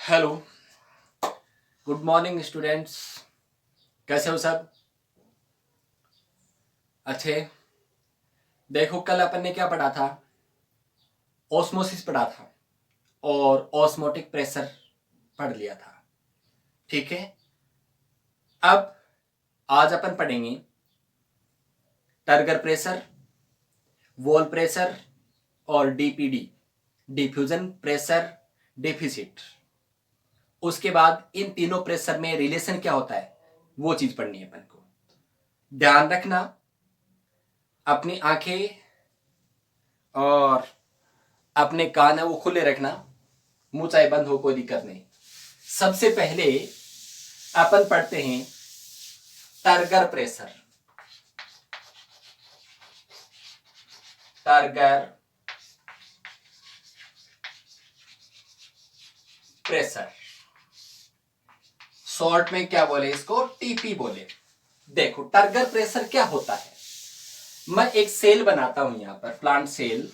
Hello, good morning students. कैसे हो सब? अच्छे। देखो, कल अपन ने क्या पढ़ा था? ऑस्मोसिस पढ़ा था और ऑस्मोटिक प्रेशर पढ़ लिया था। ठीक है। अब आज अपन पढ़ेंगे टर्गर प्रेशर, वॉल प्रेशर और डीपीडी, डिफ्यूजन प्रेशर डेफिसिट। उसके बाद इन तीनों प्रेशर में रिलेशन क्या होता है वो चीज पढ़नी है अपन को। ध्यान रखना, अपनी आंखें और अपने कान है वो खुले रखना, मुंह चाहे बंद हो कोई दिक्कत नहीं। सबसे पहले अपन पढ़ते हैं turgor pressure. Turgor pressure, short में क्या बोले इसको? टीपी बोले। देखो, टर्गर प्रेशर क्या होता है। मैं एक सेल बनाता हूं यहां पर, प्लांट सेल।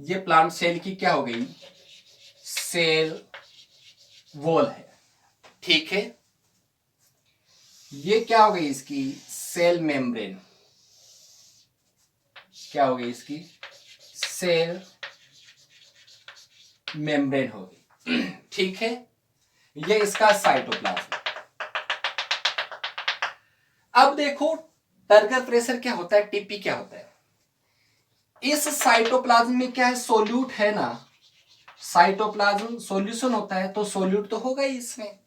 ये प्लांट सेल की क्या हो गई? सेल वॉल है। ठीक है। ये क्या हो गई इसकी? Cell membrane. क्या हो गई इसकी? सेल मेम्ब्रेन हो गई। ठीक है। ये इसका साइटोप्लाज्म। अब देखो, टर्गर प्रेशर क्या होता है, टीपी क्या होता है। इस साइटोप्लाज्म में क्या है? सोल्यूट है ना। साइटोप्लाज्म सॉल्यूशन होता है तो सोल्यूट तो होगा ही इसमें,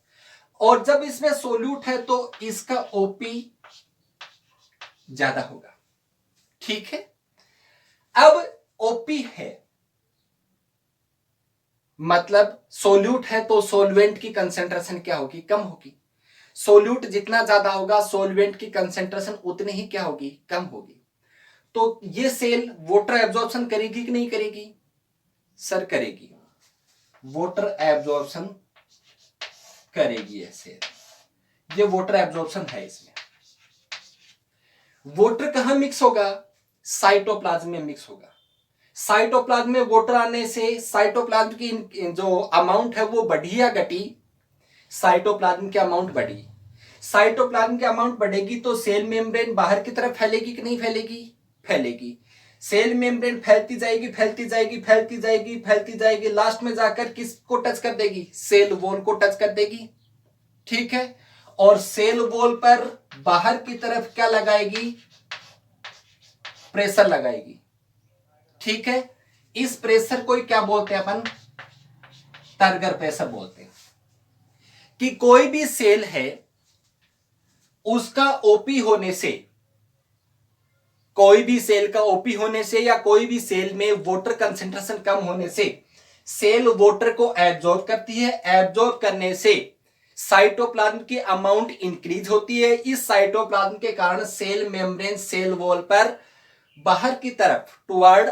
और जब इसमें सोल्यूट है तो इसका ओपी ज्यादा होगा। ठीक है। अब ओपी है मतलब सोल्यूट है तो सोलवेंट की कंसेंट्रेशन क्या होगी? कम होगी। सोल्यूट जितना ज्यादा होगा सोलवेंट की कंसेंट्रेशन उतनी ही क्या होगी? कम होगी। तो ये सेल वाटर एब्जॉर्प्शन करेगी कि नहीं करेगी? सर करेगी, वाटर एब्जॉर्प्शन करेगी। ये सेल, ये वाटर एब्जॉर्प्शन है। इसमें वाटर कहां मिक्स होगा? साइटोप्लाज्म में मिक्स होगा। साइटोप्लाज्म में वाटर आने से साइटोप्लाज्म की जो अमाउंट है वो बढ़ी या घटी? साइटोप्लाज्म की अमाउंट बढ़ी। साइटोप्लाज्म की अमाउंट बढ़ेगी तो सेल मेम्ब्रेन बाहर की तरफ फैलेगी कि नहीं फैलेगी? फैलेगी। सेल मेम्ब्रेन फैलती जाएगी, फैलती जाएगी, फैलती जाएगी, फैलती जाएगी, लास्ट में जाकर किसको टच कर देगी? सेल वॉल को टच कर देगी। ठीक है। और सेल वॉल पर बाहर की तरफ क्या लगाएगी? प्रेशर लगाएगी। ठीक है। इस प्रेशर को क्या बोलते हैं अपन? टर्गर प्रेशर बोलते हैं। कि कोई भी सेल है उसका ओपी होने से, कोई भी सेल का ओपी होने से या कोई भी सेल में वाटर कंसेंट्रेशन कम होने से सेल वाटर को एब्जॉर्ब करती है। एब्जॉर्ब करने से साइटोप्लाज्म की अमाउंट इंक्रीज होती है। इस साइटोप्लाज्म के कारण सेल मेम्ब्रेन सेल वॉल पर बाहर की तरफ, टुवर्ड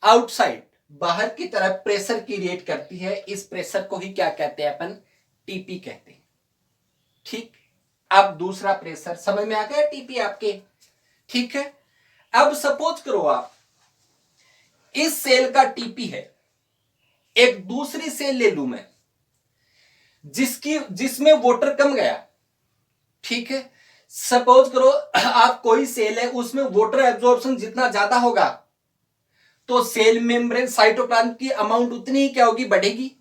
आउटसाइड, बाहर की तरफ प्रेशर क्रिएट करती है। इस प्रेशर को ही क्या कहते हैं अपन? टीपी कहते हैं। ठीक। अब दूसरा प्रेशर समझ में आ गया, टीपी आपके। ठीक है। अब सपोज करो आप इस सेल का टीपी है, एक दूसरी सेल ले लू मैं जिसमें वाटर कम गया। ठीक है। सपोज करो आप कोई सेल है उसमें वाटर एब्जॉर्प्शन जितना ज्यादा होगा तो सेल मेम्ब्रेन साइटोप्लाज्म की अमाउंट उतनी ही क्या होगी? बढ़ेगी।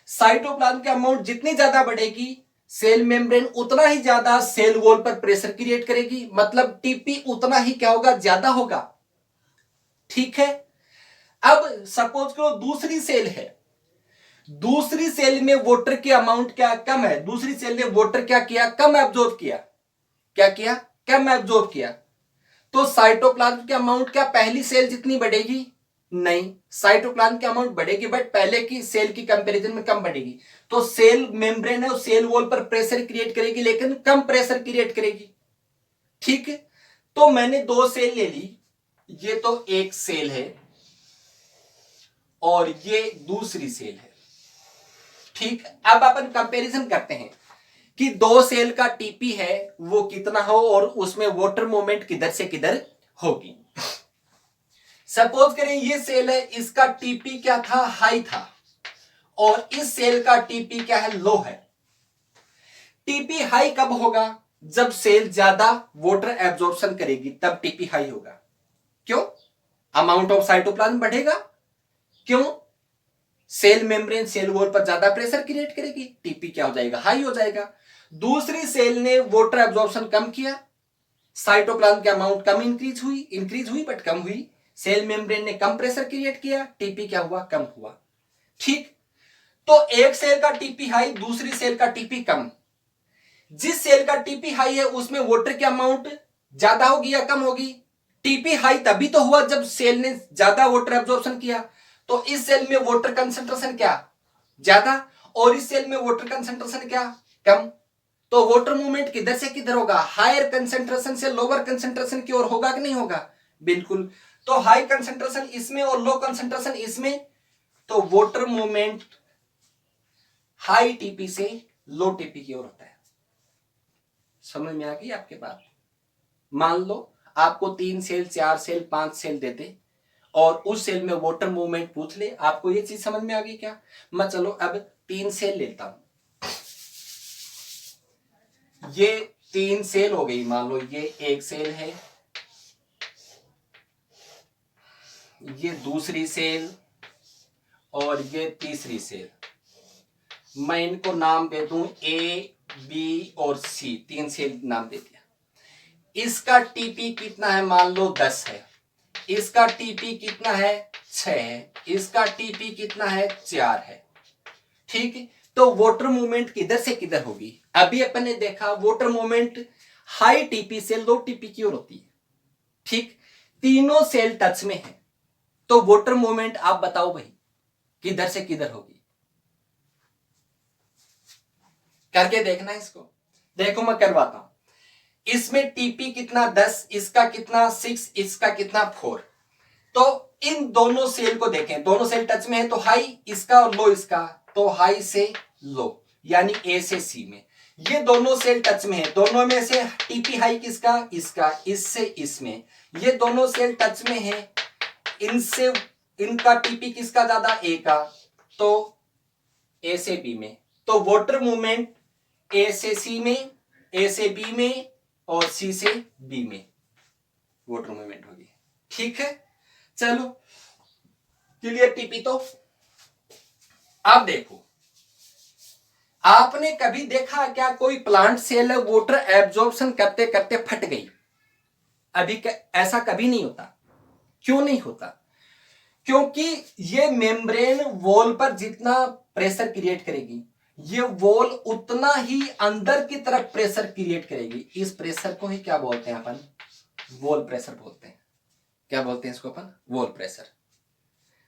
साइटोप्लाज्म की अमाउंट जितनी ज्यादा बढ़ेगी सेल मेम्ब्रेन उतना ही ज्यादा सेल वॉल पर प्रेशर क्रिएट करेगी, मतलब टीपी उतना ही क्या होगा? ज्यादा होगा। ठीक है। अब सपोज करो दूसरी सेल है, दूसरी सेल में वाटर की अमाउंट क्या कम है, दूसरी सेल ने वाटर क्या किया? कम एब्जॉर्ब किया। क्या किया? कम एब्जॉर्ब किया। तो साइटोप्लाज्म की अमाउंट क्या पहली सेल जितनी बढ़ेगी? नहीं, साइटोप्लाज्म की अमाउंट बढ़ेगी बट पहले की सेल की कंपैरिजन में कम बढ़ेगी। तो सेल मेम्ब्रेन है, सेल वॉल पर प्रेशर क्रिएट करेगी लेकिन कम प्रेशर क्रिएट करेगी। ठीक है। तो मैंने दो सेल ले ली, ये तो एक सेल है और ये दूसरी सेल है। ठीक। अब अपन कंपैरिजन करते हैं कि दो सेल का टीपी है वो कितना हो और उसमें वाटर मूवमेंट किधर से किधर होगी। सपोज करें ये सेल है, इसका टीपी क्या था, हाई था, और इस सेल का टीपी क्या है, लो है। टीपी हाई कब होगा, जब सेल ज्यादा वाटर एब्जॉर्प्शन करेगी तब टीपी हाई होगा। क्यों, अमाउंट ऑफ साइटोप्लाज्म बढ़ेगा, क्यों, सेल मेम्ब्रेन सेल वॉल पर ज्यादा प्रेशर क्रिएट करेगी, टीपी क्या हो जाएगा, हाई हो जाएगा। दूसरी सेल ने वाटर एब्जॉर्प्शन कम किया, साइटोप्लाज्म की अमाउंट कम इंक्रीज हुई बट कम हुई, सेल मेम्ब्रेन ने कम प्रेशर क्रिएट किया, टीपी क्या हुआ, कम हुआ। ठीक, तो एक सेल का टीपी हाई, दूसरी सेल का टीपी कम। जिस सेल का टीपी हाई है उसमें वाटर की अमाउंट ज्यादा होगी या कम होगी, टीपी हाई तभी तो हुआ जब सेल ने ज्यादा वाटर एब्जॉर्प्शन किया, तो इस सेल में वाटर कंसंट्रेशन क्या, ज्यादा, और इस सेल में वाटर कंसंट्रेशन क्या, कम। तो वाटर मूवमेंट किधर से किधर होगा, हायर कंसंट्रेशन से लोअर कंसंट्रेशन की ओर होगा कि नहीं होगा, बिल्कुल। तो हाई कंसंट्रेशन इसमें और लो कंसंट्रेशन इसमें, तो वाटर मूवमेंट हाई टीपी से लो टीपी की ओर होता है। समझ में आ गई आपके बात। मान लो आपको 3 सेल 4 सेल 5 सेल देते और उस सेल में वाटर मूवमेंट पूछ ले, आपको ये चीज समझ में आ गई क्या। मैं चलो अब 3 सेल लेता हूं, ये 3 सेल हो गई, मान लो ये एक सेल है, ये दूसरी सेल और ये तीसरी सेल। मैं इनको नाम दे दूं ए बी और सी, 3 सेल नाम दे दिया। इसका टीपी कितना है, मान लो 10 है, इसका टीपी कितना है, 6 है, इसका टीपी कितना है, 4 है। ठीक है, तो वाटर मूवमेंट किधर से किधर होगी, अभी अपन ने देखा वाटर मूवमेंट हाई टीपी से लो टीपी की ओर होती है। ठीक, तीनों सेल टच में है, तो वाटर मूवमेंट आप बताओ भाई किधर से किधर होगी, करके देखना इसको। देखो मैं करवाता हूं, इसमें टीपी कितना 10, इसका कितना 6, इसका कितना 4। तो इन दोनों सेल को देखें, दोनों सेल टच में है, तो हाई इसका और लो इसका, तो हाई से लो यानी ए से सी में। ये दोनों सेल टच में है, दोनों में से टीपी हाई किसका, इसका, इससे इसमें। ये दोनों सेल टच में है, इनसे इनका टीपी किसका ज्यादा, ए का, तो ए से बी में। तो वाटर मूवमेंट ए से सी में, ए से बी में और सी से बी में वाटर मूवमेंट होगी। ठीक है, चलो क्लियर टीपी। तो अब देखो, आपने कभी देखा क्या कोई प्लांट सेल वाटर एब्जॉर्प्शन करते करते फट गई, अभी ऐसा कभी नहीं होता। क्यों नहीं होता, क्योंकि ये मेम्ब्रेन वॉल पर जितना प्रेशर क्रिएट करेगी, ये वॉल उतना ही अंदर की तरफ प्रेशर क्रिएट करेगी। इस प्रेशर को ही क्या बोलते हैं अपन, वॉल प्रेशर बोलते हैं। क्या बोलते हैं इसको अपन, वॉल प्रेशर।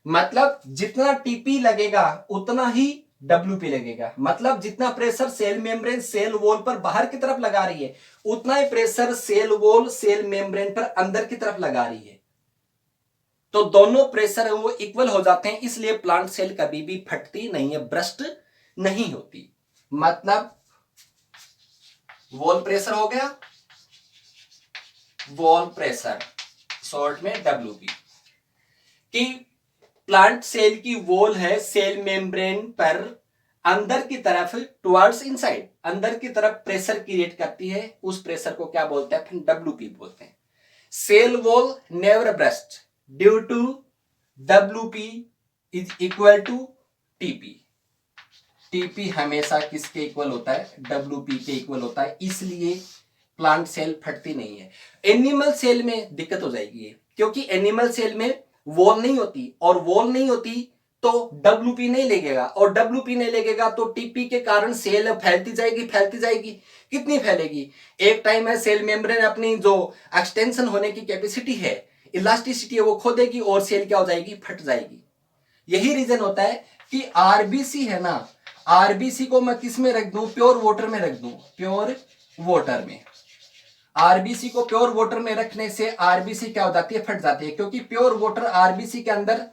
मतलब जितना टीपी लगेगा उतना ही डब्ल्यूपी लगेगा, मतलब जितना pressure cell membrane cell wall पर बाहर की तरफ लगा रही है, उतना ही pressure cell wall cell membrane पर अंदर की तरफ लगा रही है। तो दोनों प्रेशर है वो इक्वल हो जाते हैं, इसलिए प्लांट सेल कभी भी फटती नहीं है, ब्रस्ट नहीं होती। मतलब वॉल प्रेशर हो गया, वॉल प्रेशर शॉर्ट में डब्ल्यूपी, कि प्लांट सेल की वॉल है सेल मेम्ब्रेन पर अंदर की तरफ टुवर्ड्स इनसाइड, अंदर की तरफ प्रेशर क्रिएट करती है, उस प्रेशर को क्या बोलते हैं, फिर डब्ल्यूपी बोलते हैं। Cell wall never burst due to WP is equal to TP. TP हमेशा किसके इक्वल होता है, डब्ल्यूपी के इक्वल होता है, इसलिए प्लांट सेल फटती नहीं है। एनिमल सेल में दिक्कत हो जाएगी, क्योंकि एनिमल सेल में वॉल नहीं होती, और वॉल नहीं होती तो डब्ल्यूपी नहीं लगेगा, और डब्ल्यूपी नहीं लगेगा तो टीपी के कारण सेल फैलती जाएगी फैलती जाएगी। कितनी फैलेगी, एक टाइम है सेल मेम्ब्रेन अपनी जो एक्सटेंशन होने की कैपेसिटी है, इलास्टिसिटी है, वो खो देगी और सेल क्या हो जाएगी, फट जाएगी। यही रीजन होता है कि आरबीसी है ना, आरबीसी को मैं किस में रख दूं, प्योर वाटर में रख दूं, प्योर वाटर में। आरबीसी को प्योर वाटर में रखने से आरबीसी क्या हो जाती है, फट जाती है, क्योंकि प्योर वाटर आरबीसी के अंदर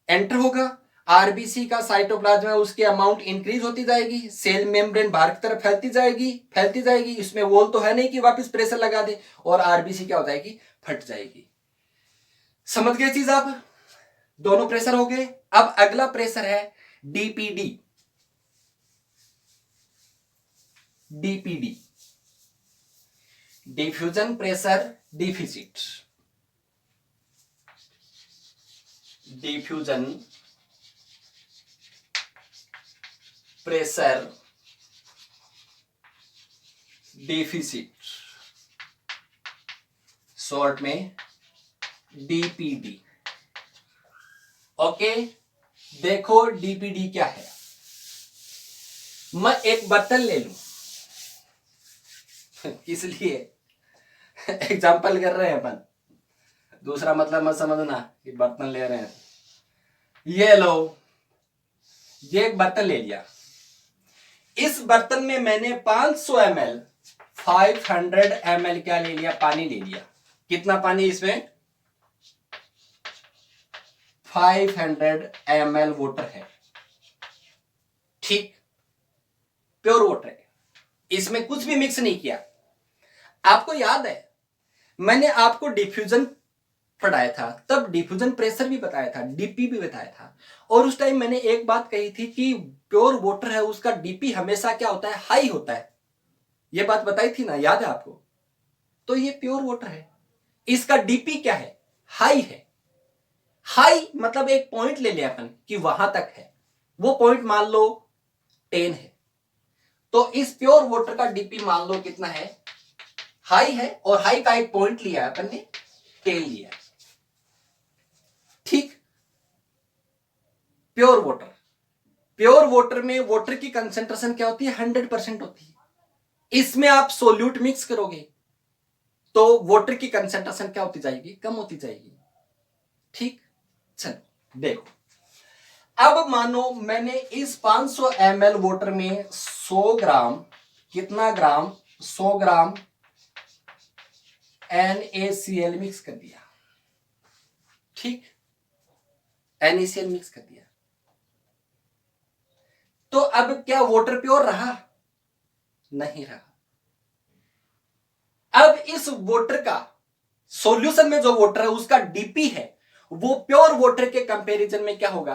एंटर होगा, आरबीसी का साइटोप्लाज्म है उसकी अमाउंट इंक्रीज होती जाएगी, सेल मेम्ब्रेन बाहर की तरफ फैलती जाएगी, इसमें वॉल तो है नहीं कि वापस प्रेशर लगा दे, और आरबीसी क्या हो जाएगी, फट जाएगी। समझ गए चीज आप? दोनों प्रेशर हो गए। अब अगला प्रेशर है DPD. DPD, diffusion pressure deficit. Diffusion pressure deficit, short में डीपीडी। ओके, देखो डीपीडी क्या है। मैं एक बर्तन ले लूं, किस लिए एग्जाम्पल कर रहे हैं अपन, दूसरा मतलब मत समझना कि बर्तन ले रहे हैं। ये लो, ये एक बर्तन ले लिया। इस बर्तन में मैंने 500 ml 500 ml क्या ले लिया, पानी ले लिया। कितना पानी इसमें? 500 ml वाटर है। ठीक, प्योर वाटर है, इसमें कुछ भी मिक्स नहीं किया। आपको याद है मैंने आपको डिफ्यूजन पढ़ाया था, तब डिफ्यूजन प्रेशर भी बताया था, डीपी भी बताया था। और उस टाइम मैंने एक बात कही थी कि प्योर वाटर है उसका डीपी हमेशा क्या होता है, हाई होता है। ये बात बताई थी ना, याद है आपको? तो ये प्योर वाटर है, इसका डीपी क्या है, हाई है। हाई मतलब एक पॉइंट ले लिया अपन कि वहां तक है, वो पॉइंट मान लो 10 है। तो इस प्योर वाटर का डीपी मान लो कितना है, हाई है, और हाई का एक पॉइंट लिया अपन ने, 10 लिया। ठीक, प्योर वाटर, प्योर वाटर में वाटर की कंसेंट्रेशन क्या होती है, 100% होती है। इसमें आप सोल्यूट मिक्स करोगे तो वाटर की कंसेंट्रेशन क्या होती जाएगी, कम होती जाएगी। ठीक, चलो देखो, अब मानो मैंने इस 500 ml वाटर में 100 ग्राम, कितना ग्राम, 100 ग्राम NaCl मिक्स कर दिया। ठीक, NaCl मिक्स कर दिया, तो अब क्या वाटर प्योर रहा? नहीं रहा। अब इस वाटर का सॉल्यूशन में जो वाटर है उसका डीपी है, वो प्योर वाटर के कंपैरिजन में क्या होगा,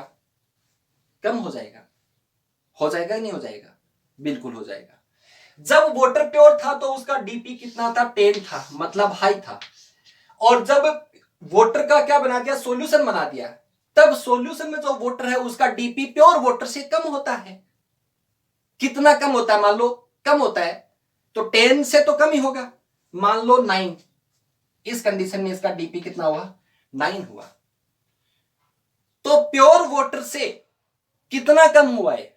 कम हो जाएगा। हो जाएगा नहीं हो जाएगा? बिल्कुल हो जाएगा। जब वाटर प्योर था तो उसका डीपी कितना था, 10 था, मतलब हाई था। और जब वाटर का क्या बना दिया, सॉल्यूशन बना दिया, तब सॉल्यूशन में जो वाटर है उसका डीपी प्योर वाटर से कम होता है। कितना कम होता है, मान लो कम होता है तो 10 से तो कम ही होगा, मान लो 9। इस कंडीशन में इसका डीपी कितना हुआ, 9 हुआ। तो प्योर वाटर से कितना कम हुआ है,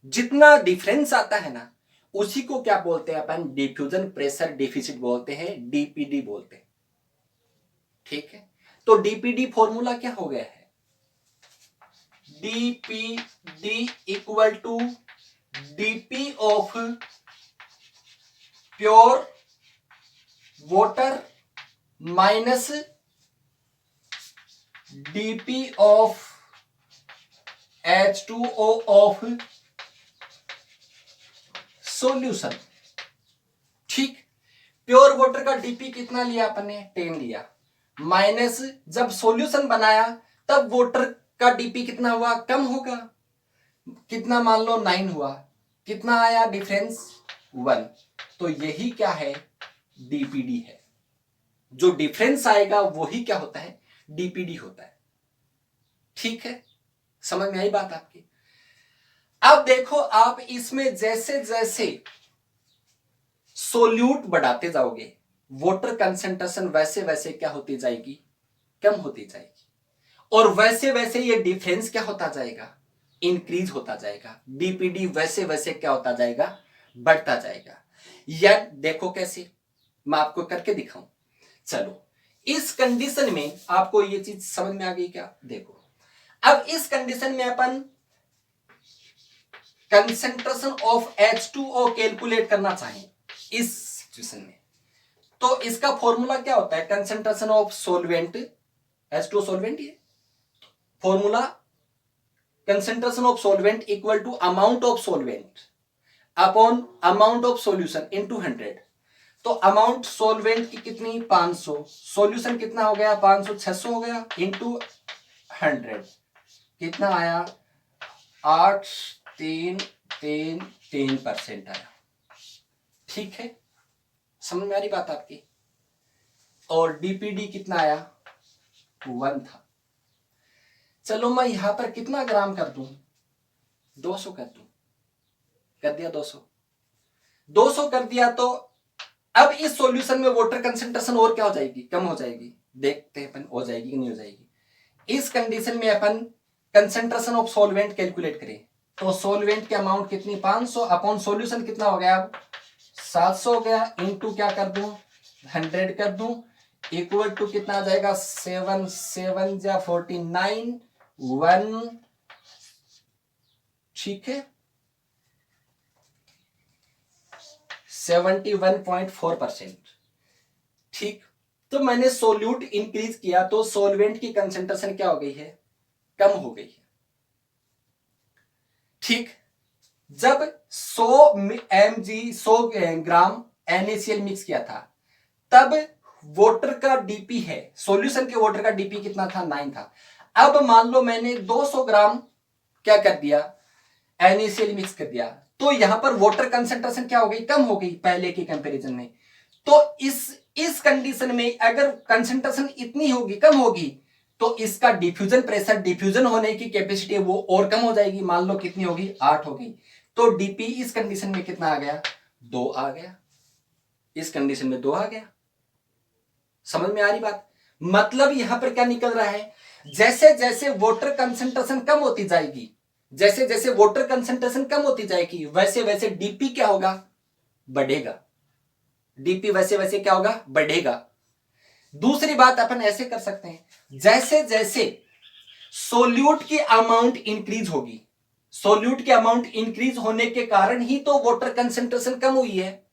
जितना डिफरेंस आता है ना, उसी को क्या बोलते हैं अपन, डिफ्यूजन प्रेशर डिफिसिट बोलते हैं, डीपीडी बोलते हैं। ठीक है, तो डीपीडी फॉर्मूला क्या हो गया है, DPD equal to DP of pure water minus DP of H2O of solution. ठीक, प्योर वाटर का डीपी कितना लिया अपन ने, 10 लिया, माइनस जब सॉल्यूशन बनाया तब वाटर का डीपी कितना हुआ, कम होगा, कितना, मान लो 9 हुआ, कितना आया डिफरेंस, 1। तो यही क्या है, डीपीडी है। जो डिफरेंस आएगा वही क्या होता है, डीपीडी होता है। ठीक है, समझ में आई बात आपकी? अब देखो, आप इसमें जैसे जैसे सोल्यूट बढ़ाते जाओगे, वाटर कंसेंट्रेशन वैसे वैसे क्या होती जाएगी, कम होती जाएगी। और वैसे वैसे ये डिफरेंस क्या होता जाएगा, इंक्रीज होता जाएगा। डीपीडी वैसे वैसे क्या होता जाएगा, बढ़ता जाएगा। या देखो कैसे, मैं आपको करके दिखाऊं। चलो, इस कंडीशन में आपको ये चीज समझ में आ गई क्या? देखो, अब इस कंडीशन में अपन कंसेंट्रेशन ऑफ H2O कैलकुलेट करना चाहें इस सिचुएशन में, तो इसका फॉर्मूला क्या होता है, concentration of solvent, H2O solvent, ये formula concentration of solvent equal to amount of solvent upon amount of solution into 100। तो अमाउंट सोलवेंट की कितनी 500, सॉल्यूशन कितना हो गया 500 600 हो गया इनटू 100 कितना आया 8.333% आया। ठीक है, समझ में आ रही बात आपकी। और डीपीडी कितना आया 1 था। चलो मैं यहां पर कितना ग्राम कर दूं 200 कर दूं, कर दिया 200 कर दिया। तो अब इस सॉल्यूशन में वाटर कंसंट्रेशन और क्या हो जाएगी कम हो जाएगी, देखते हैं अपन हो जाएगी कि नहीं हो जाएगी। इस कंडीशन में अपन कंसंट्रेशन ऑफ सॉल्वेंट कैलकुलेट करें तो सॉल्वेंट की अमाउंट कितनी 500 अपॉन सॉल्यूशन कितना हो गया अब 700 हो गया इनटू क्या कर दूं 100 कर दूं इक्वल टू कितना आ जाएगा 7 7 या 49 1। ठीक है 71.4%। ठीक, तो मैंने सोल्यूट इंक्रीज किया तो सॉल्वेंट की कंसंट्रेशन क्या हो गई है कम हो गई है। ठीक, जब 100 ग्राम NaCl मिक्स किया था तब वाटर का डीपी है सॉल्यूशन के वाटर का डीपी कितना था 9 था। अब मान लो मैंने 200 ग्राम क्या कर दिया NaCl मिक्स कर दिया तो यहां पर वाटर कंसंट्रेशन क्या हो गई कम हो गई पहले के कंपैरिजन में। तो इस कंडीशन में अगर कंसंट्रेशन इतनी होगी कम होगी तो इसका डिफ्यूजन प्रेशर डिफ्यूजन होने की कैपेसिटी वो और कम हो जाएगी। मान लो कितनी होगी 8 हो गई तो डीपी इस कंडीशन में कितना आ गया 2 आ गया, इस कंडीशन में 2 आ गया। समझ में आ रही बात। मतलब यहां पर क्या निकल रहा है जैसे जैसे वाटर कंसंट्रेशन कम होती जाएगी जैसे जैसे वाटर कंसंट्रेशन कम होती जाएगी वैसे वैसे डीपी क्या होगा बढ़ेगा, डीपी वैसे वैसे क्या होगा बढ़ेगा। दूसरी बात अपन ऐसे कर सकते हैं जैसे जैसे सोल्यूट की अमाउंट इंक्रीज होगी सोल्यूट की अमाउंट इंक्रीज होने के कारण ही तो वाटर कंसंट्रेशन कम हुई है।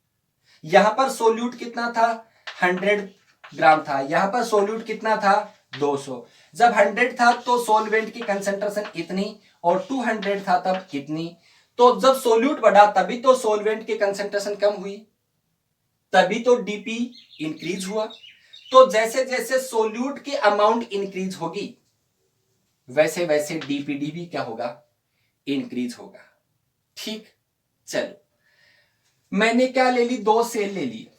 यहां पर सोल्यूट कितना था 100 ग्राम था, यहां पर सोल्यूट कितना था 200। जब 100 था तो सोलवेंट की कंसंट्रेशन इतनी और 200 था तब कितनी। तो जब सोल्यूट बढ़ा तभी तो सोलवेंट की कंसंट्रेशन कम हुई तभी तो डीपी इंक्रीज हुआ। तो जैसे जैसे सोल्यूट की अमाउंट इंक्रीज होगी वैसे वैसे डीपीडी भी क्या होगा इंक्रीज होगा। ठीक, चलो मैंने क्या ले ली 2 सेल ले ली,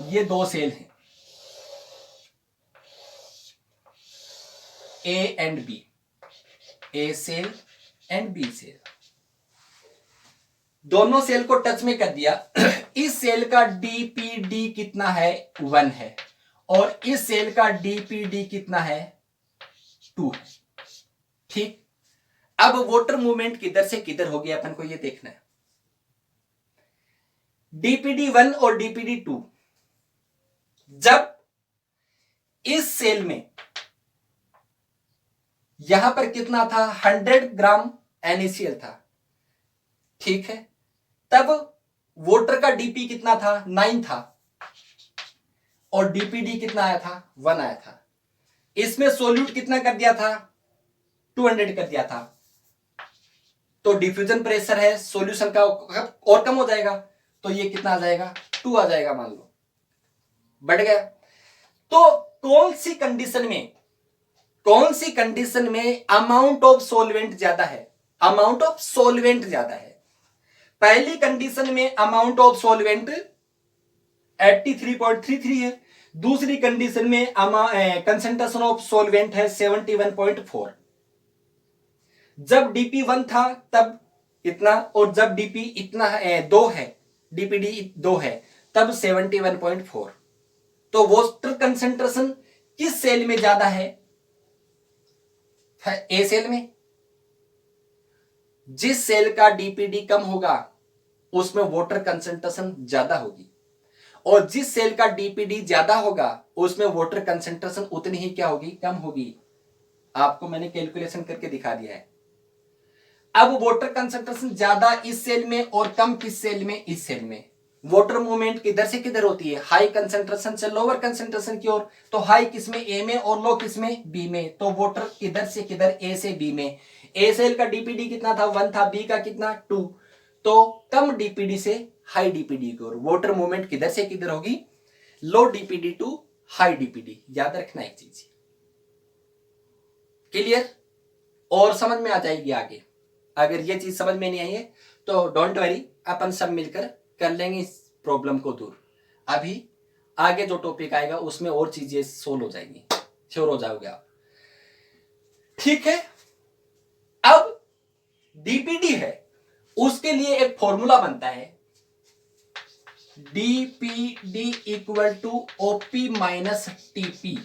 ये 2 सेल हैं A and B, A cell and B cell. दोनों सेल को टच में कर दिया इस सेल का डीपीडी कितना है 1 है और इस सेल का डीपीडी कितना है 2 है। ठीक, अब वाटर मूवमेंट किधर से किधर हो गया अपन को ये देखना है। डीपीडी 1 और डीपीडी 2 जब इस सेल में यहां पर कितना था 100 ग्राम NaCl था, ठीक है, तब वाटर का डीपी कितना था 9 था और डीपीडी कितना आया था 1 आया था। इसमें सोल्यूट कितना कर दिया था 200 कर दिया था तो डिफ्यूजन प्रेशर है सॉल्यूशन का और कम हो जाएगा तो ये कितना आ जाएगा 2 आ जाएगा, मान लो बढ़ गया। तो कौन सी कंडीशन में अमाउंट ऑफ सॉल्वेंट ज्यादा है, अमाउंट ऑफ सॉल्वेंट ज्यादा है। पहली कंडीशन में अमाउंट ऑफ सॉल्वेंट 83.33 है, दूसरी कंडीशन में कंसंट्रेशन ऑफ सॉल्वेंट है 71.4। जब डीपी 1 था तब इतना और जब डीपी इतना 2 है डीपीडी 2 है तब 71.4। तो वाटर कंसंट्रेशन किस सेल में ज्यादा है ए सेल में। जिस सेल का डीपीडी कम होगा उसमें वाटर कंसंट्रेशन ज्यादा होगी और जिस सेल का डीपीडी ज्यादा होगा उसमें वाटर कंसंट्रेशन उतनी ही क्या होगी कम होगी। आपको मैंने कैलकुलेशन करके दिखा दिया है। अब वाटर कंसंट्रेशन ज्यादा इस सेल में और कम किस सेल में इस सेल में। वाटर मूवमेंट किधर से किधर होती है हाई कंसंट्रेशन से लोअर कंसंट्रेशन की ओर। तो हाई किसमें ए में और लो किसमें बी में। तो वाटर किधर से किधर ए से बी में। ए सेल का डीपीडी कितना था 1 था, बी का कितना 2। तो कम डीपीडी से हाई डीपीडी की ओर। वाटर मूवमेंट किधर से किधर होगी, लो डीपीडी टू हाई डीपीडी। याद रखना एक चीज, क्लियर, और समझ में आ जाएगी आगे। अगर ये चीज समझ में नहीं आई है तो डोंट वरी, अपन सब मिलकर कर लेंगे इस प्रॉब्लम को दूर। अभी आगे जो टॉपिक आएगा उसमें और चीजें सोल्व हो जाएंगी, श्योर हो जाओगे आप, ठीक है। अब डीपीडी है, उसके लिए एक फॉर्मूला बनता है, DPD equal to OP minus TP.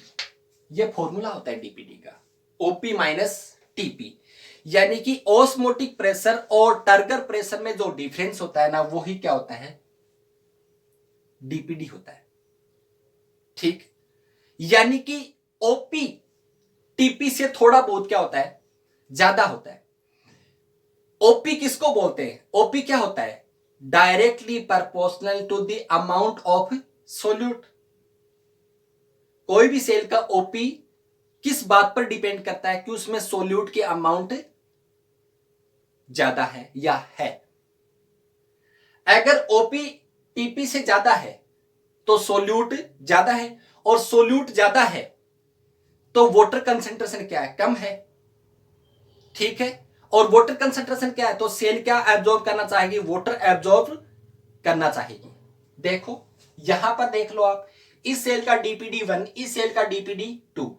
ये फॉर्मूला होता है डीपीडी का, ओपी माइनस टीपी, यानी कि ऑस्मोटिक प्रेशर और टर्गर प्रेशर में जो डिफरेंस होता है ना, वो ही क्या होता है, डीपीडी होता है, ठीक। यानी कि ओपी टीपी से थोड़ा बहुत क्या होता है, ज्यादा होता है। ओपी किसको बोलते हैं, ओपी क्या होता है, directly proportional to the amount of solute. कोई भी सेल का ओपी किस बात पर डिपेंड करता है, कि उसमें सोल्यूट की अमाउंट ज्यादा है या है। अगर ओपी टीपी से ज्यादा है तो सोल्यूट ज्यादा है, और सोल्यूट ज्यादा है तो वाटर कंसेंट्रेशन क्या है, कम है, ठीक है। और वाटर कंसेंट्रेशन क्या है, तो सेल क्या एब्जॉर्ब करना चाहेगी, वाटर एब्जॉर्ब करना चाहेगी। देखो यहां पर देख लो आप, इस सेल का डीपीडी 1, इस सेल का डीपीडी 2,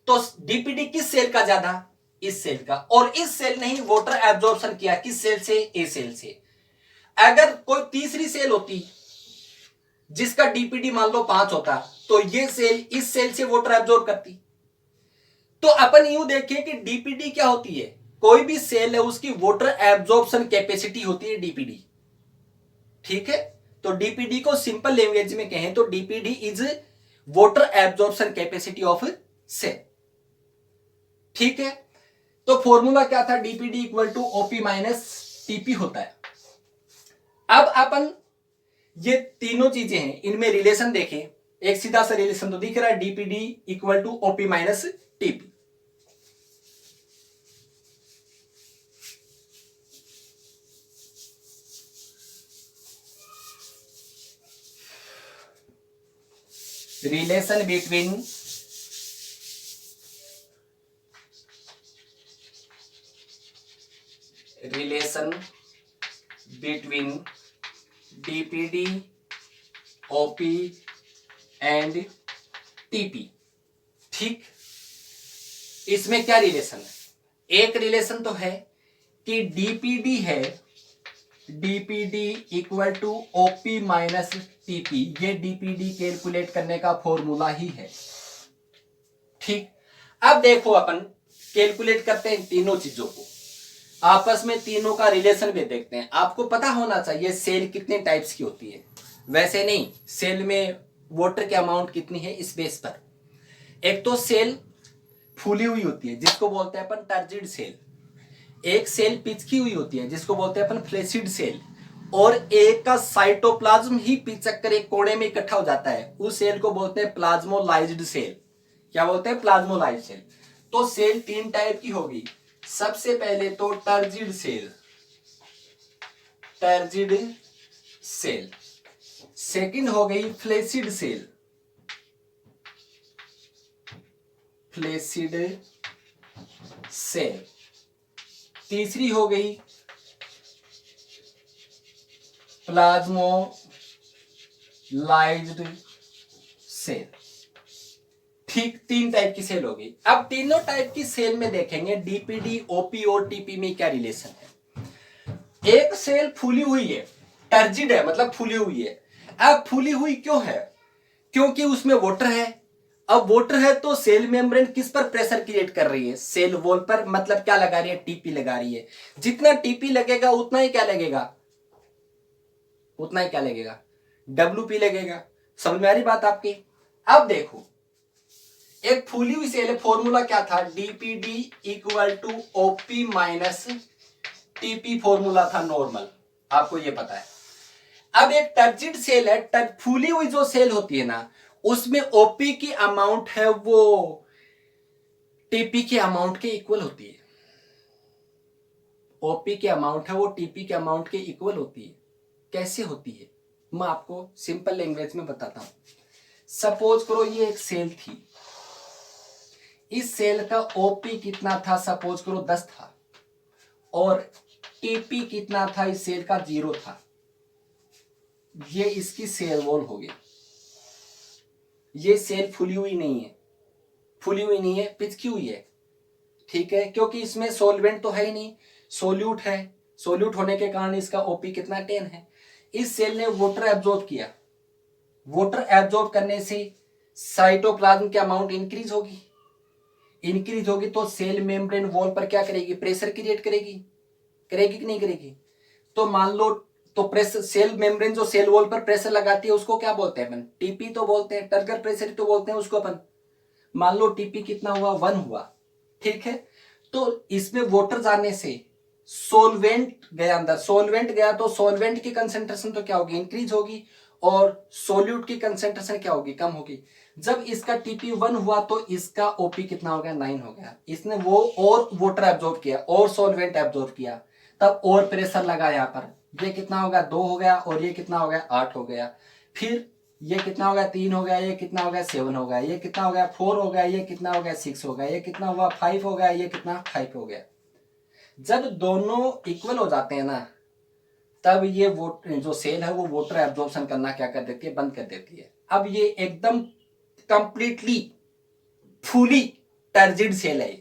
तो डीपीडी किस सेल का ज्यादा, इस सेल का। और इस सेल ने ही वाटर एब्जॉर्प्शन किया, किस सेल से, ए सेल से। अगर कोई तीसरी सेल होती जिसका डीपीडी मान लो 5 होता, तो ये सेल इस सेल से वाटर एब्जॉर्ब करती। तो अपन यूं देखें कि डीपीडी क्या होती है, कोई भी सेल है उसकी वाटर एब्जॉर्प्शन कैपेसिटी होती है डीपीडी, ठीक है। तो डीपीडी को सिंपल लैंग्वेज में कहें तो DPD is water absorption capacity of cell, ठीक है। तो फॉर्मूला क्या था, DPD equal to OP minus TP होता है। अब अपन ये तीनों चीजें हैं, इनमें रिलेशन देखें, एक सीधा सा रिलेशन तो दिख रहा है, DPD equal to OP minus TP. Relation between DPD, OP and TP, ठीक। इसमें क्या रिलेशन है, एक रिलेशन तो है कि डीपीडी है, DPD equal to OP minus TP, ये डीपीडी कैलकुलेट करने का फॉर्मूला ही है, ठीक। अब देखो अपन कैलकुलेट करते हैं तीनों चीजों को, आपस में तीनों का रिलेशन भी देखते हैं। आपको पता होना चाहिए सेल कितने टाइप्स की होती है, वैसे नहीं, सेल में वाटर की अमाउंट कितनी है इस बेस पर। एक तो सेल फूली हुई होती है जिसको बोलते हैं अपन टर्जिड सेल, एक सेल पिचकी हुई होती है जिसको बोलते हैं अपन फ्लैसिड सेल, और एक का साइटोप्लाज्म ही पिचक कर एक कोने में इकट्ठा हो जाता है, उस सेल को बोलते हैं प्लाज्मोलाइज्ड सेल। क्या बोलते हैं, प्लाज्मोलाइज्ड सेल। तो सेल तीन टाइप की होगी, सबसे पहले तो turgid cell, turgid cell. Second हो गई फ्लैसिड सेल, फ्लैसिड सेल। तीसरी हो गई प्लाज्मोलाइज्ड सेल, ठीक। तीन टाइप की सेल होगी। अब तीनों टाइप की सेल में देखेंगे डीपीडी, ओपी और टीपी में क्या रिलेशन है। एक सेल फूली हुई है, टर्जिड है मतलब फूली हुई है। अब फूली हुई क्यों है, क्योंकि उसमें वाटर है। अब वाटर है तो सेल मेम्ब्रेन किस पर प्रेशर क्रिएट कर रही है, सेल वॉल पर, मतलब क्या लगा रही है, टीपी लगा रही है। जितना टीपी लगेगा उतना ही क्या लगेगा, उतना ही क्या लगेगा, डब्ल्यूपी लगेगा। समझ में आ रही बात आपकी। अब देखो एक फूली हुई सेल है, फॉर्मूला क्या था, DPD equal to OP minus TP, formula था नॉर्मल, आपको ये पता है। अब एक टर्जिड सेल है, फूली हुई जो सेल होती है ना, उसमें ओपी की अमाउंट है वो टीपी के अमाउंट के इक्वल होती है। ओपी की अमाउंट है वो टीपी के अमाउंट के इक्वल होती है, कैसे होती है मैं आपको सिंपल लैंग्वेज में बताता हूं। सपोज करो ये एक सेल थी, इस सेल का ओपी कितना था, सपोज करो 10 था, और टीपी कितना था इस सेल का 0 था। ये इसकी सेल वॉल हो गई। ये सेल फुली हुई नहीं है, पिचकी हुई है, ठीक है, क्योंकि इसमें सोलवेंट तो है ही नहीं, सोल्यूट है। सोल्यूट होने के कारण इसका ओपी कितना 10 है। इस सेल ने वाटर एब्जॉर्ब किया, वाटर एब्जॉर्ब करने से साइटोप्लाज्म की अमाउंट इंक्रीज होगी, तो सेल मेम्ब्रेन वॉल पर क्या करेगी, प्रेशर क्रिएट करेगी कि नहीं करेगी। तो मान लो, तो प्रेशर, सेल मेम्ब्रेन जो सेल वॉल पर प्रेशर लगाती है उसको क्या बोलते हैं अपन, टीपी तो बोलते हैं, टर्गर प्रेशर तो बोलते हैं उसको अपन। मान लो टीपी कितना हुआ, 1 हुआ, ठीक है। तो इसमें वाटर जाने से सोलवेंट गया अंदर, सोलवेंट गया तो सोलवेंट की कंसेंट्रेशन तो क्या होगी, इंक्रीज होगी, और सोल्यूट की कंसेंट्रेशन क्या होगी, कम होगी। जब इसका टीपी 1 हुआ तो इसका ओपी कितना हो गया, 9 हो गया। इसने वो और वाटर एब्जॉर्ब किया और सोलवेंट एब्जॉर्ब किया, तब और प्रेशर लगा यहाँ पर, ये कितना हो गया, 2 हो गया, और ये कितना हो गया, 8 हो गया। फिर ये कितना हो गया, 3 हो गया, ये कितना हो गया, 7 हो गया, ये कितना हो गया, 4 हो गया, ये कितना हो गया, 6 हो गया, ये कितना हुआ, 5 हो गया, ये कितना, 5 हो गया। जब दोनों इक्वल हो जाते हैं ना, तब ये जो सेल है वो वाटर एब्जॉर्प्शन करना क्या कर देती है, बंद कर देती है। अब ये एकदम कंप्लीटली फुली टर्जिड सेल है।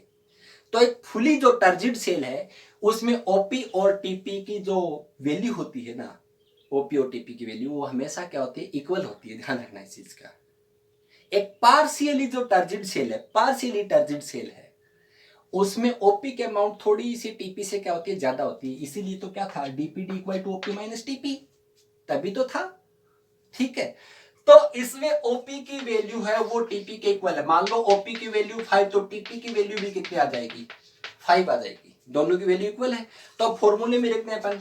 तो एक फुली जो टर्जिड सेल है उसमें ओपी और टीपी की जो वैल्यू होती है ना, ओपी और टीपी की वैल्यू वो हमेशा क्या होती है, इक्वल होती है। ध्यान रखना इस चीज का। एक पार्शियली जो टर्जिड सेल है, पार्शियली टर्जिड सेल है, उसमें ओपी के अमाउंट थोड़ी सी टीपी से क्या होती है, ज्यादा होती है। इसीलिए तो क्या था, DPD equal to OP minus TP, तभी तो था, ठीक है। तो इसमें ओपी की वैल्यू है वो टीपी के इक्वल है। मान लो ओपी की वैल्यू 5, तो टीपी की वैल्यू भी कितनी आ जाएगी, 5 आ जाएगी। दोनों की वैल्यू इक्वल है। तो फॉर्मूले में लिखते हैं अपन,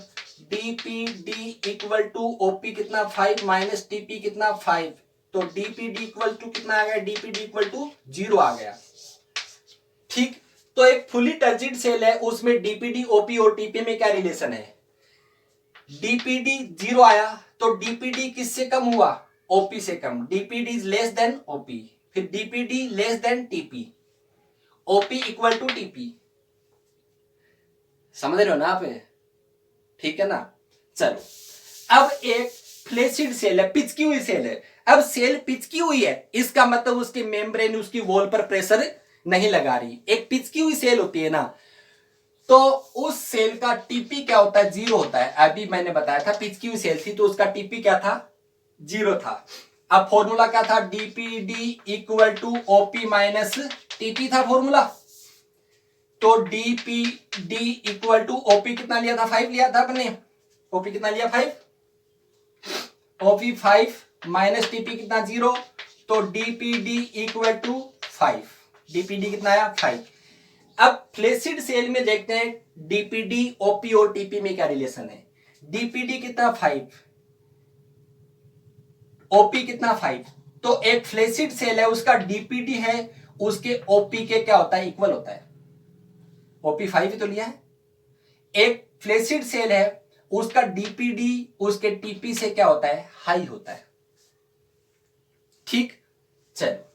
डीपीडी इक्वल टू ओपी कितना 5 माइनस टीपी कितना 5, तो डीपीडी इक्वल टू कितना आ गया, डीपीडी इक्वल टू 0 आ गया, ठीक। तो एक फुली टर्जिड सेल है, उसमें डीपीडी, ओपी और टीपी में क्या रिलेशन है, डीपीडी 0 आया तो डीपीडी किससे कम हुआ, ओपी से कम, DPD is less than OP, फिर DPD less than TP, OP equal to TP. समझ रहे हो ना आप, ठीक है ना। चलो, अब एक फ्लैसिड सेल है, पिचकी हुई सेल है। अब सेल पिचकी हुई है, इसका मतलब उसकी मेम्ब्रेन, उसकी वॉल पर प्रेशर नहीं लगा रही। एक पिचकी हुई सेल होती है ना, तो उस सेल का टीपी क्या होता है, 0 होता है। अभी मैंने बताया था पिचकी हुई सेल थी तो उसका टीपी क्या था, 0 था। अब फॉर्मूला क्या था, DPD equal to OP minus TP था फॉर्मूला। तो डीपीडी इक्वल टू ओपी कितना लिया था, 5 लिया था अपने, ओपी कितना लिया 5, ओपी 5 माइनस टीपी कितना 0, तो डीपीडी इक्वल टू 5, डीपीडी कितना आया 5। अब फ्लैसिड सेल में देखते हैं डीपीडी, ओपी और टीपी में क्या रिलेशन है। डीपीडी कितना 5, ओपी कितना 5, तो एक फ्लैसिड सेल है उसका डीपीडी है, उसके ओपी के क्या होता है, इक्वल होता है। ओपी 5 ही तो लिया है। एक फ्लैसिड सेल है उसका डीपीडी उसके टीपी से क्या होता है, हाई होता है, ठीक। चलो,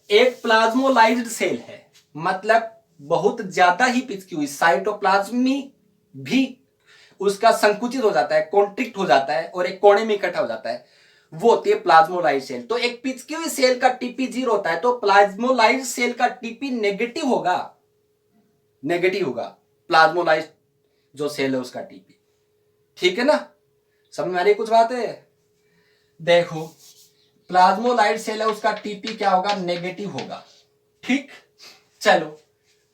एक प्लाज्मोलाइज्ड सेल है, मतलब बहुत ज्यादा ही पिचकी हुई, साइटोप्लाज्मी भी उसका संकुचित हो जाता है, कॉन्ट्रिक्ट हो जाता है और एक कोने में इकट्ठा हो जाता है, वो होती है प्लाज्मोलाइज्ड सेल। तो एक पिचकी हुई सेल का टीपी 0 होता है, तो प्लाज्मोलाइज्ड सेल का टीपी नेगेटिव होगा, प्लाज्मोलाइज्ड जो सेल है उसका टीपी, ठीक है ना। समझ में आ रही कुछ बात है। देखो, प्लाज्मोलाइज्ड सेल है उसका टीपी क्या होगा, नेगेटिव होगा, ठीक। चलो,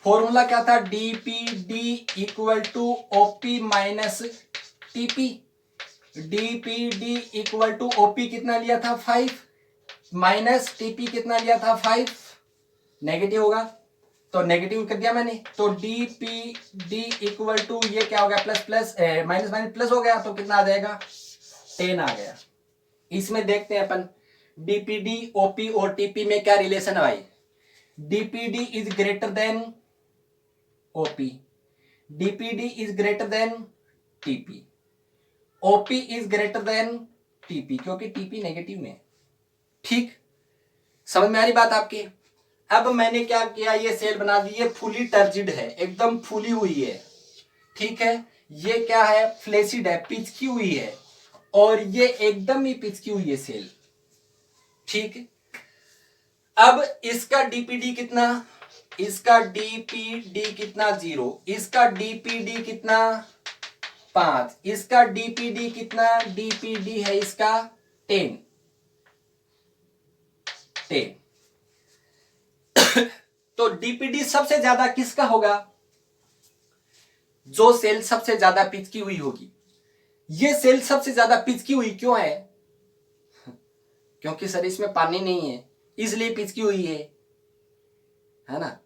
फॉर्मूला क्या था, DPD equal to OP minus TP, DPD equal to OP कितना लिया था 5 माइनस टीपी कितना लिया था 5, नेगेटिव होगा तो नेगेटिव कर दिया मैंने। तो डीपीडी इक्वल टू ये क्या हो गया, plus plus minus minus plus हो गया, तो कितना आ जाएगा, 10 आ गया। इसमें देखते हैं अपन डीपीडी, ओपी और टीपी में क्या रिलेशन है भाई। DPD is greater than OP, DPD is greater than TP, OP is greater than TP, क्योंकि टीपी नेगेटिव में। ठीक, समझ में आ रही बात आपकी। अब मैंने क्या किया, ये सेल बना दी, ये फुली टर्जिड है, एकदम फूली हुई है। ठीक है, ये क्या है, फ्लेसिड है, पिचकी हुई है, और ये एकदम ही पिचकी हुई है सेल। ठीक, अब इसका डीपीडी कितना, इसका डीपीडी कितना 0, इसका डीपीडी कितना 5, इसका डीपीडी कितना, डीपीडी है इसका 10। तो डीपीडी सबसे ज्यादा किसका होगा, जो सेल सबसे ज्यादा पिचकी हुई होगी। ये सेल सबसे ज्यादा पिचकी हुई क्यों है, क्योंकि सर इसमें पानी नहीं है इसलिए पिचकी हुई है ना।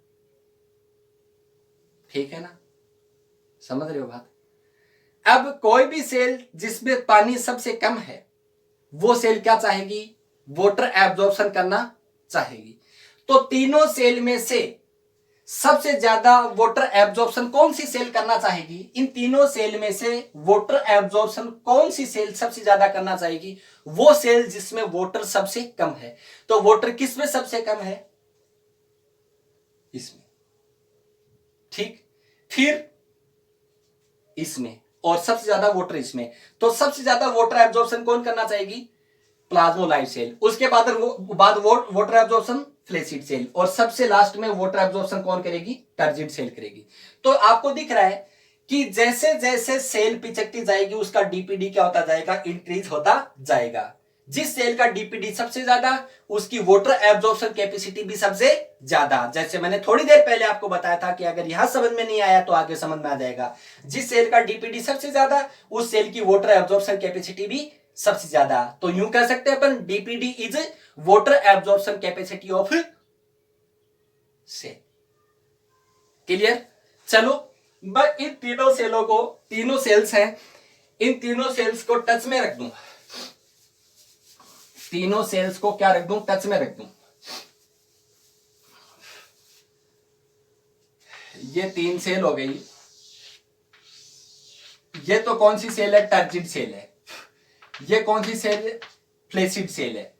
ठीक है ना, समझ रहे हो बात। अब कोई भी सेल जिसमें पानी सबसे कम है, वो सेल क्या चाहेगी, वाटर एब्जॉर्प्शन करना चाहेगी। तो तीनों सेल में से सबसे ज्यादा वाटर एब्जॉर्प्शन कौन सी सेल करना चाहेगी, इन तीनों सेल में से वाटर एब्जॉर्प्शन कौन सी सेल सबसे ज्यादा करना चाहेगी, वो सेल जिसमें वाटर सबसे कम है। तो वाटर किसमें सबसे कम है, इसमें। ठीक, फिर इसमें, और सबसे ज्यादा वाटर इसमें। तो सबसे ज्यादा वाटर एब्जॉर्प्शन कौन करना चाहेगी, प्लाज्मोलाइट सेल। उसके बाद वाटर एब्जॉर्प्शन फ्लेसिड सेल, और सबसे लास्ट में वाटर एब्जॉर्प्शन कौन करेगी, टर्जिड सेल करेगी। तो आपको दिख रहा है कि जैसे जैसे सेल पिचकती जाएगी उसका डीपीडी क्या होता जाएगा, इंक्रीज होता जाएगा। जिस सेल का डीपीडी सबसे ज्यादा, उसकी वाटर एब्जॉर्प्शन कैपेसिटी भी सबसे ज्यादा। जैसे मैंने थोड़ी देर पहले आपको बताया था कि अगर यहां समझ में नहीं आया तो आगे समझ में आ जाएगा। जिस सेल का डीपीडी सबसे ज्यादा, उस सेल की वाटर एब्जॉर्प्शन कैपेसिटी भी सबसे ज्यादा। तो यूं कह सकते हैं अपन, DPD is water absorption capacity of cell. Clear. चलो मैं इन तीनों सेलों को, तीनों सेल्स हैं, इन तीनों सेल्स को टच में रख दूं, तीनों सेल्स को क्या रख दूं, टच में रख दूं। ये 3 सेल हो गई। ये तो कौन सी सेल है, टर्जिड सेल है। ये कौन सी सेल है, फ्लेसिड सेल है।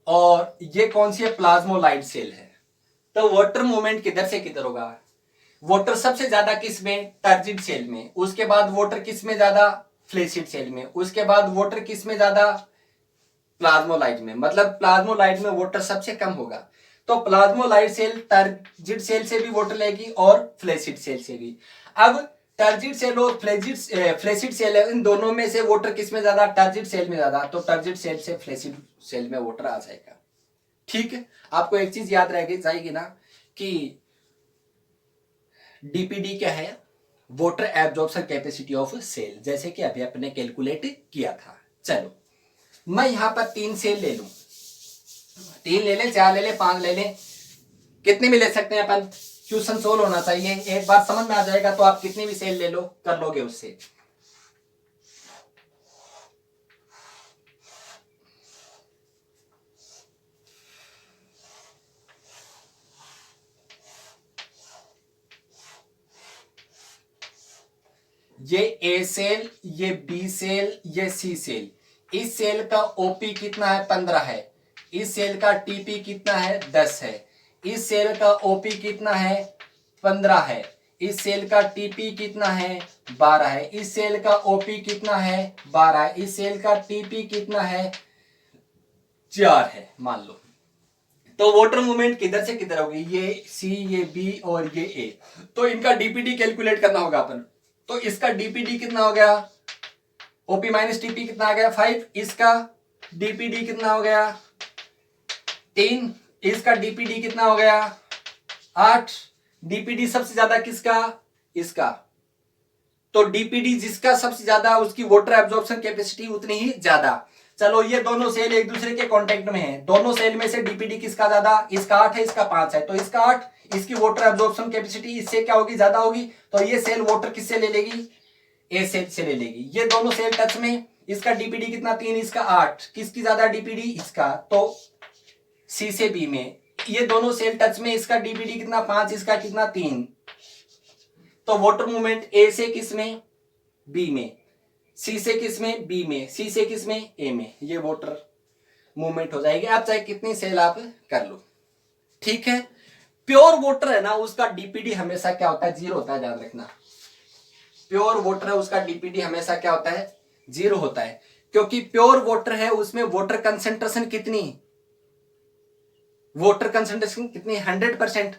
और ये कौन सी है, प्लाज्मोलाइट सेल है। तो वाटर मूवमेंट किधर से किधर होगा, वाटर सबसे ज्यादा किस में, टर्जिड सेल में। उसके बाद वाटर किस में ज्यादा, फ्लेसिड सेल में। उसके बाद वाटर किस में ज्यादा, प्लाज्मोलाइट में। मतलब प्लाज्मोलाइट में वाटर सबसे कम होगा। तो प्लाज्मोलाइट सेल टर्जिड सेल से भी वाटर लेगी और फ्लेसिड सेल से भी। अब टर्जिड सेल और फ्लेसिड सेल है, इन दोनों में से वाटर किस में ज्यादा, टर्जिड सेल में ज्यादा। तो टर्जिड सेल से फ्लेसिड सेल में वाटर आ जाएगा। ठीक है, आपको एक चीज याद रह जाएगी ना कि डीपीडी क्या है, water absorption capacity of cell, जैसे कि अभी अपने कैलकुलेट किया था। चलो मैं यहां पर 3 सेल ले लूं, 3 ले ले, 4 ले ले, 5 ले ले, कितने भी ले सकते हैं अपन। क्वेश्चन सोल्व होना चाहिए, एक बार समझ में आ जाएगा तो आप कितनी भी सेल ले लो, कर लोगे उससे। ये ए सेल, ये बी सेल, ये सी सेल। इस सेल का ओपी कितना है, 15 है। इस सेल का टीपी कितना है, 10 है। इस सेल का ओपी कितना है, 15 है। इस सेल का टीपी कितना है, 12 है। इस सेल का ओपी कितना है, 12 है। इस सेल का टीपी कितना है, 4 है मान लो। तो वाटर मूवमेंट किधर से किधर होगी, ये सी, ये बी और ये ए। तो इनका डीपीडी कैलकुलेट करना होगा अपन। तो इसका डीपीडी कितना हो गया, ओपी माइनस टीपी कितना आ गया, 5। इसका डीपीडी कितना हो गया, 3। इसका डीपीडी कितना हो गया, 8। डीपीडी सबसे ज्यादा किसका, इसका। तो डीपीडी जिसका सबसे ज्यादा, उसकी वाटर एब्जॉर्प्शन कैपेसिटी उतनी ही ज्यादा। चलो ये दोनों सेल एक दूसरे के कांटेक्ट में हैं। दोनों सेल में से डीपीडी किसका ज्यादा, इसका 8 है, इसका 5 है। तो इसका 8, इसकी वाटर एब्जॉर्प्शन कैपेसिटी इससे क्या होगी, ज्यादा होगी। तो ये सेल वाटर किससे ले लेगी, ए सेल से ले लेगी। ये दोनों सेल टच में, इसका डीपीडी कितना, 3, इसका 8। किसकी ज्यादा डीपीडी, इसका। तो सी से बी में ये दोनों सेल टच में, इसका डीपीडी कितना, 5, इसका कितना, 3। तो वाटर मूवमेंट ए से किस में, बी में। सी से किस में, बी में, सी से किस में, ए में, ये वाटर मूवमेंट हो जाएगी। आप चाहे कितनी सेल आप कर लो, ठीक है। प्योर वाटर है ना, उसका डीपीडी हमेशा क्या होता है, जीरो होता है, ध्यान रखना। प्योर वाटर है उसका डीपीडी हमेशा क्या होता है, जीरो होता है, क्योंकि प्योर वाटर है उसमें वाटर कंसेंट्रेशन कितनी, वाटर कंसेंट्रेशन कितनी, 100%।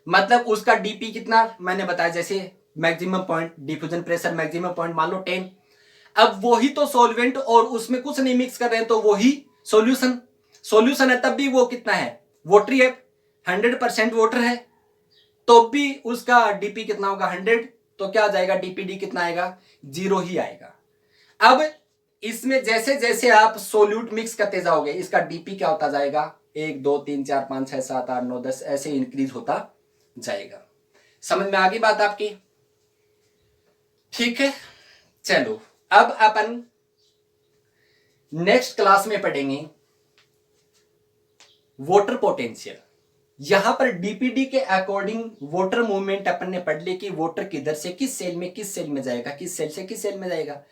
मतलब उसका डीपी कितना मैंने बताया, जैसे maximum point, diffusion pressure maximum point मान लो 10। अब वही तो सॉल्वेंट और उसमें कुछ नहीं मिक्स कर रहे हैं, तो वही सॉल्यूशन, सॉल्यूशन है तब भी वो कितना है, वोटरी है, 100% वाटर है, तो भी उसका डीपी कितना होगा, 100। तो क्या आ जाएगा, डीपीडी कितना आएगा, जीरो ही आएगा। अब इसमें जैसे जैसे आप सोल्यूट मिक्स करते जाओगे, इसका डीपी क्या होता जाएगा, 1 2 3 4 5 6 7 8 9 10 ऐसे इंक्रीज होता जाएगा। समझ में आ गई बात आपकी, ठीक है। चलो अब अपन नेक्स्ट क्लास में पढ़ेंगे वाटर पोटेंशियल। यहां पर डीपीडी के अकॉर्डिंग वाटर मूवमेंट अपन ने पढ़ ली कि वाटर किधर से किस सेल में, किस सेल में जाएगा, किस सेल से किस सेल में जाएगा।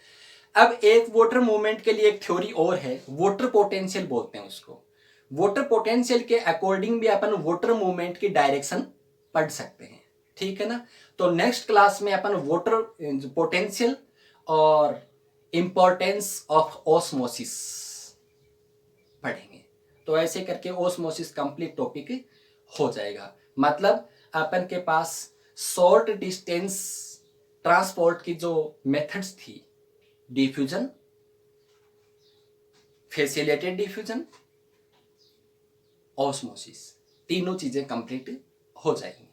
अब एक वाटर मूवमेंट के लिए एक थ्योरी और है, वाटर पोटेंशियल बोलते हैं उसको। वाटर पोटेंशियल के अकॉर्डिंग भी अपन वाटर मूवमेंट की डायरेक्शन पढ़ सकते हैं, ठीक है ना। तो नेक्स्ट क्लास में अपन वाटर पोटेंशियल और इंपॉर्टेंस ऑफ ऑस्मोसिस पढ़ेंगे। तो ऐसे करके ऑस्मोसिस कंप्लीट टॉपिक हो जाएगा। मतलब अपन के पास शॉर्ट डिस्टेंस ट्रांसपोर्ट की जो मेथड्स थी, डिफ्यूजन, फैसिलिटेटेड डिफ्यूजन, ऑस्मोसिस, तीनों चीजें कंप्लीट हो जाएंगी।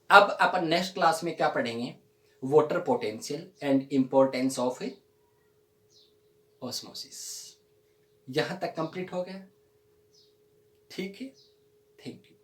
अब अपन नेक्स्ट क्लास में क्या पढ़ेंगे, water potential and importance of osmosis. यहां तक कंप्लीट हो गया, ठीक है, थैंक यू।